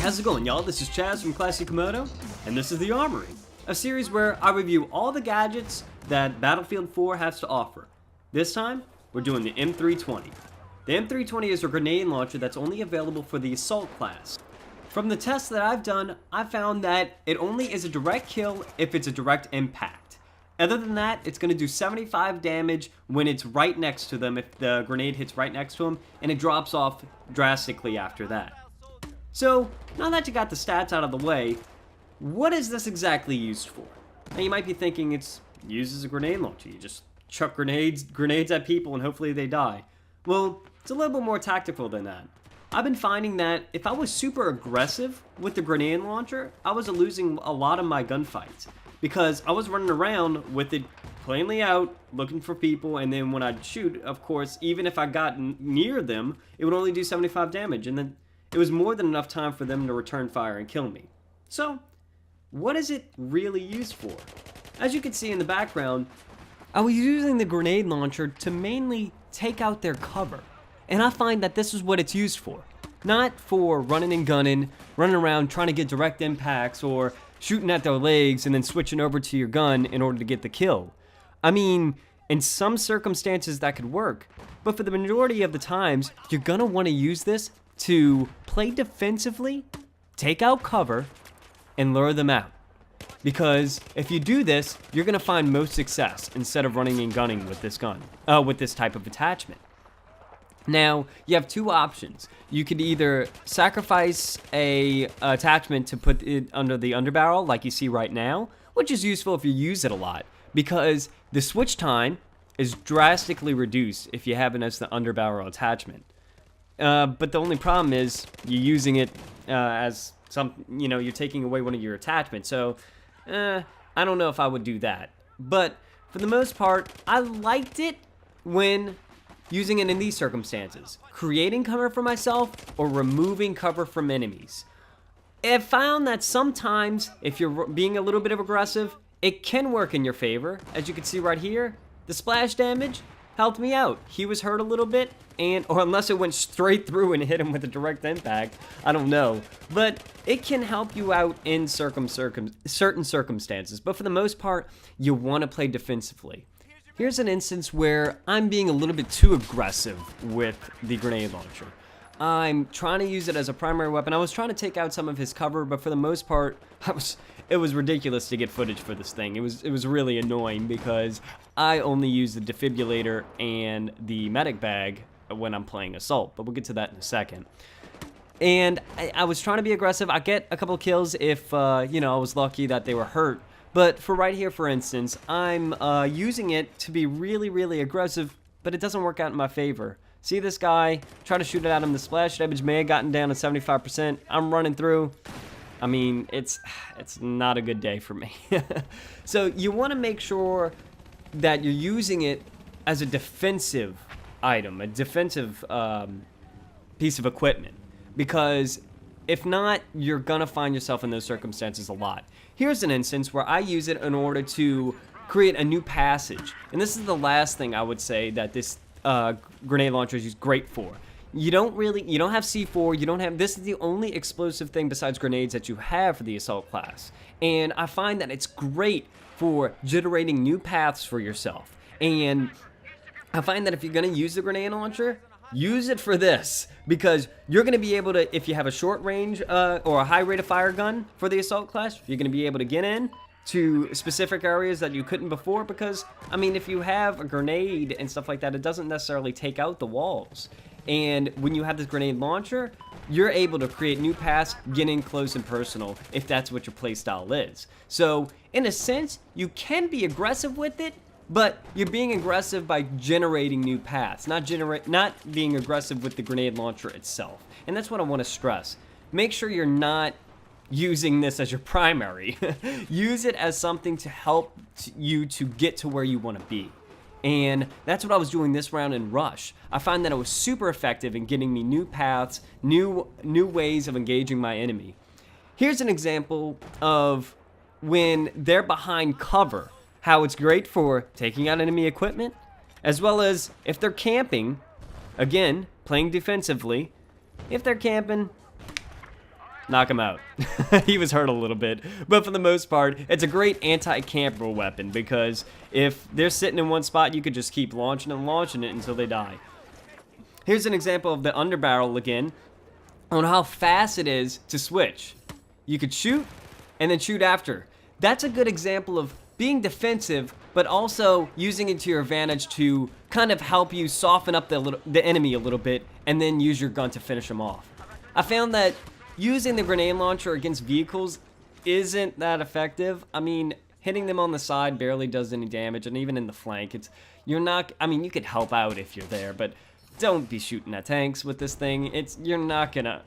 how's it going, y'all? This is Chaz from Classic Komodo, and this is the Armory, a series where I review all the gadgets that Battlefield 4 has to offer. This time, we're doing the M320. The M320 is a grenade launcher that's only available for the Assault class. From the tests that I've done, I found that it only is a direct kill if it's a direct impact. Other than that, it's going to do 75 damage when it's right next to them, if the grenade hits right next to them, and it drops off drastically after that. So, now that you got the stats out of the way, what is this exactly used for? Now you might be thinking it's used as a grenade launcher. You just chuck grenades at people and hopefully they die. Well, it's a little bit more tactical than that. I've been finding that if I was super aggressive with the grenade launcher, I was losing a lot of my gunfights. Because I was running around with it plainly out, looking for people, and then when I'd shoot, of course, even if I got near them, it would only do 75 damage, and then it was more than enough time for them to return fire and kill me. So, what is it really used for? As you can see in the background, I was using the grenade launcher to mainly take out their cover. And I find that this is what it's used for. Not for running and gunning, running around trying to get direct impacts, or shooting at their legs and then switching over to your gun in order to get the kill. I mean, in some circumstances that could work, but for the majority of the times, you're gonna want to use this to play defensively, take out cover, and lure them out. Because if you do this, you're gonna find most success instead of running and gunning with this gun, with this type of attachment. Now, you have two options. You could either sacrifice a attachment to put it under the underbarrel, like you see right now, which is useful if you use it a lot, because the switch time is drastically reduced if you have it as the underbarrel attachment. But the only problem is you're using it as you're taking away one of your attachments. So, I don't know if I would do that. But for the most part, I liked it when using it in these circumstances, creating cover for myself or removing cover from enemies. I've found that sometimes, if you're being a little bit of aggressive, it can work in your favor. As you can see right here, the splash damage helped me out. He was hurt a little bit, or unless it went straight through and hit him with a direct impact, I don't know. But it can help you out in certain circumstances. But for the most part, you want to play defensively. Here's an instance where I'm being a little bit too aggressive with the grenade launcher. I'm trying to use it as a primary weapon. I was trying to take out some of his cover, but for the most part, it was ridiculous to get footage for this thing. It was really annoying because I only use the defibrillator and the medic bag when I'm playing Assault, but we'll get to that in a second. And I was trying to be aggressive. I get a couple kills if, I was lucky that they were hurt. But for right here, for instance, I'm using it to be really, really aggressive, but it doesn't work out in my favor. See this guy? Try to shoot it at him. The splash damage may have gotten down to 75%. I'm running through. I mean, it's not a good day for me. So you want to make sure that you're using it as a defensive item, a defensive piece of equipment. Because if not, you're going to find yourself in those circumstances a lot. Here's an instance where I use it in order to create a new passage. And this is the last thing I would say that this grenade launcher is great for. You don't have C4, this is the only explosive thing besides grenades that you have for the Assault class. And I find that it's great for generating new paths for yourself. And I find that if you're going to use the grenade launcher, use it for this, because you're going to be able to, if you have a short range or a high rate of fire gun for the Assault class, you're going to be able to get in to specific areas that you couldn't before, because, I mean, if you have a grenade and stuff like that, it doesn't necessarily take out the walls. And when you have this grenade launcher, you're able to create new paths, get in close and personal, if that's what your playstyle is. So, in a sense, you can be aggressive with it, but you're being aggressive by generating new paths, not being aggressive with the grenade launcher itself. And that's what I want to stress. Make sure you're not using this as your primary. Use it as something to help you to get to where you want to be. And that's what I was doing this round in Rush. I find that it was super effective in getting me new paths, new ways of engaging my enemy. Here's an example of when they're behind cover, how it's great for taking out enemy equipment, as well as if they're camping, again, playing defensively. If they're camping, knock him out. He was hurt a little bit, but for the most part, it's a great anti-camper weapon because if they're sitting in one spot, you could just keep launching and launching it until they die. Here's an example of the underbarrel again on how fast it is to switch. You could shoot and then shoot after. That's a good example of being defensive, but also using it to your advantage to kind of help you soften up the enemy a little bit and then use your gun to finish them off. I found that using the grenade launcher against vehicles isn't that effective. I mean, hitting them on the side barely does any damage, and even in the flank, you could help out if you're there, but don't be shooting at tanks with this thing. You're not gonna,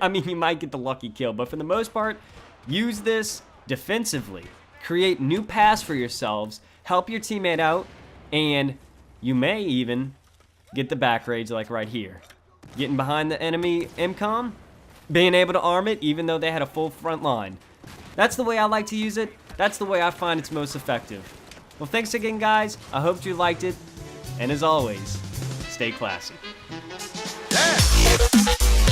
I mean, you might get the lucky kill, but for the most part, use this defensively. Create new paths for yourselves, help your teammate out, and you may even get the back rage like right here. Getting behind the enemy MCOM, being able to arm it even though they had a full front line. That's the way I like to use it. That's the way I find it's most effective. Well, thanks again, guys. I hope you liked it. And as always, stay classy. Yeah.